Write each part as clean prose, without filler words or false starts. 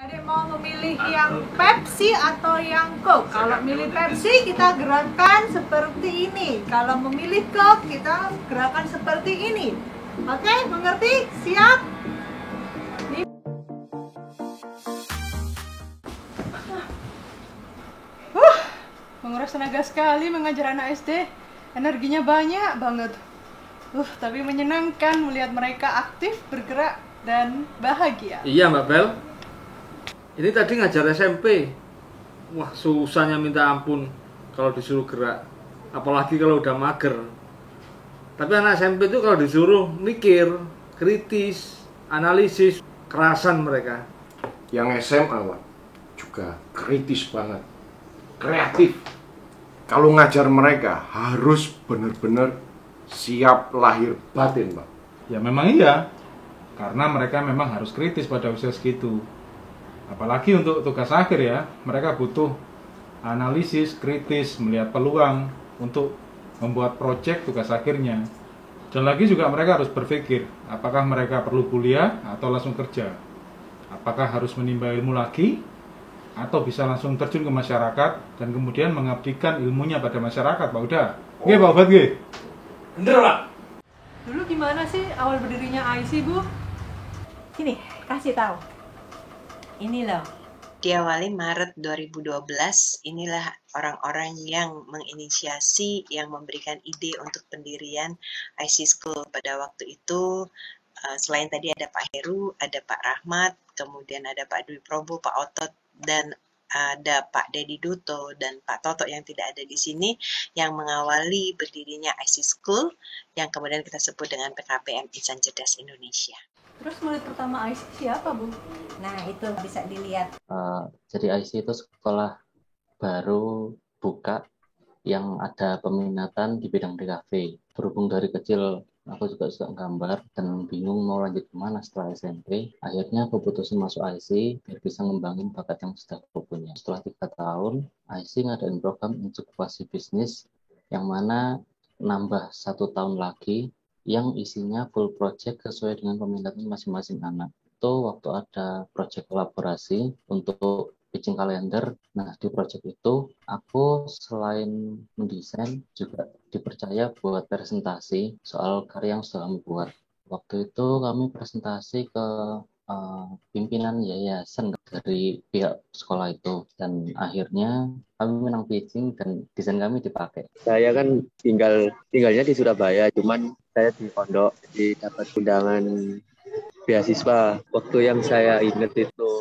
Adik mau memilih yang Pepsi atau yang Coke? Kalau milih Pepsi kita gerakan seperti ini. Kalau memilih Coke kita gerakan seperti ini. Oke, mengerti? Siap? Menguras tenaga sekali mengajar anak SD. Energinya banyak banget. Tapi menyenangkan melihat mereka aktif, bergerak, dan bahagia. Iya Mbak Bel. Ini tadi ngajar SMP. Wah, susahnya minta ampun kalau disuruh gerak. Apalagi kalau udah mager. Tapi anak SMP itu kalau disuruh mikir, kritis, analisis, kerasan mereka. Yang SMA juga kritis banget, kreatif. Kalau ngajar mereka harus benar-benar siap lahir batin, Pak. Ya memang iya, karena mereka memang harus kritis pada usia segitu. Apalagi untuk tugas akhir ya, mereka butuh analisis, kritis, melihat peluang untuk membuat proyek tugas akhirnya. Dan lagi juga mereka harus berpikir, apakah mereka perlu kuliah atau langsung kerja? Apakah harus menimba ilmu lagi? Atau bisa langsung terjun ke masyarakat dan kemudian mengabdikan ilmunya pada masyarakat, Pak Uda? Oke, Pak Ubat, Oke? Bener, Pak. Dulu gimana sih awal berdirinya IC, Bu? Sini, kasih tahu. Ini loh. Diawali Maret 2012, inilah orang-orang yang menginisiasi, yang memberikan ide untuk pendirian IC School pada waktu itu. Selain tadi ada Pak Heru, ada Pak Rahmat, kemudian ada Pak Dwi Probo, Pak Otot, dan ada Pak Dedi Duto dan Pak Toto yang tidak ada di sini yang mengawali berdirinya IC School yang kemudian kita sebut dengan PKPM Insan Cerdas Indonesia. Terus murid pertama IC siapa, Bu? Nah, itu bisa dilihat. Jadi IC itu sekolah baru buka yang ada peminatan di bidang DKV. Berhubung dari kecil aku juga suka gambar dan bingung mau lanjut kemana setelah SMP. Akhirnya aku putusin masuk IC biar bisa ngembangin bakat yang sudah aku punya. Setelah 3 tahun, IC ngadain program inkubasi bisnis yang mana nambah 1 tahun lagi yang isinya full project sesuai dengan peminatan masing-masing anak. Itu waktu ada project kolaborasi untuk pitching kalender. Nah, di project itu aku selain mendesain juga dipercaya buat presentasi soal karya yang sudah kami buat. Waktu itu kami presentasi ke pimpinan yayasan dari pihak sekolah itu, dan akhirnya kami menang pitching dan desain kami dipakai. Saya kan tinggalnya di Surabaya, cuman saya di pondok, jadi dapat undangan beasiswa. Waktu yang saya ingat itu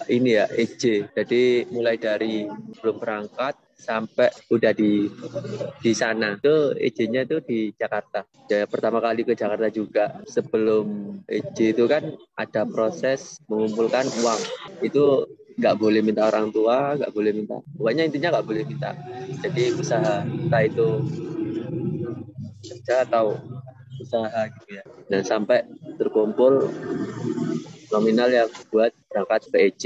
ini ya, EJ. Jadi mulai dari belum berangkat sampai udah di sana. Itu EJ-nya itu di Jakarta. Ya, pertama kali ke Jakarta juga. Sebelum EJ itu kan ada proses mengumpulkan uang. Itu nggak boleh minta orang tua, nggak boleh minta. Pokoknya intinya nggak boleh minta. Jadi usaha, entah itu kerja atau usaha gitu ya. Dan sampai terkumpul nominal yang buat berangkat ke EJ.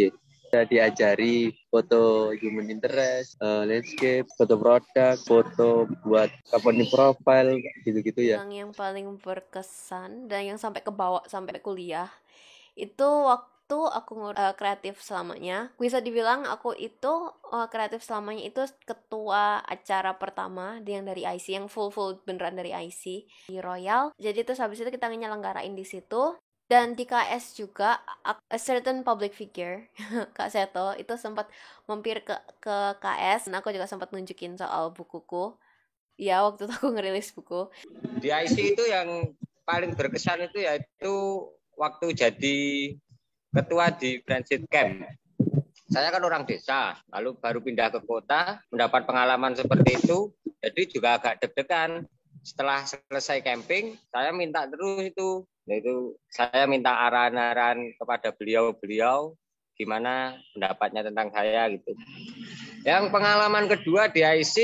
Saya diajari foto human interest, landscape, foto produk, foto buat company profile, gitu-gitu ya. Yang paling berkesan dan yang sampai ke bawah sampai kuliah itu waktu aku kreatif selamanya. Bisa dibilang aku itu kreatif selamanya itu ketua acara pertama yang dari IC, yang full beneran dari IC di Royal. Jadi terus habis itu kita nyelenggarain di situ. Dan di KS juga, a certain public figure, Kak Seto, itu sempat mampir ke KS. Dan aku juga sempat nunjukin soal bukuku. Ya, waktu itu aku ngerilis buku. Di IC itu yang paling berkesan itu yaitu waktu jadi ketua di Transit Camp. Saya kan orang desa, lalu baru pindah ke kota, mendapat pengalaman seperti itu, jadi juga agak deg-degan. Setelah selesai camping, saya minta terus itu saya minta arahan-arahan kepada beliau-beliau gimana pendapatnya tentang saya gitu. Yang pengalaman kedua di IC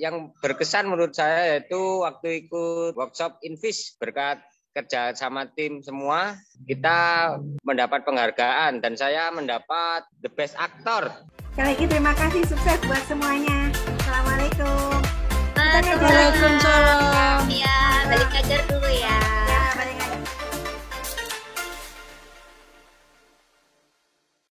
yang berkesan menurut saya yaitu waktu ikut workshop Invis. Berkat kerja sama tim semua, kita mendapat penghargaan dan saya mendapat the best actor. Sekali lagi terima kasih, sukses buat semuanya. Assalamualaikum. Waalaikumsalam. Ya, balik ngajar dulu ya.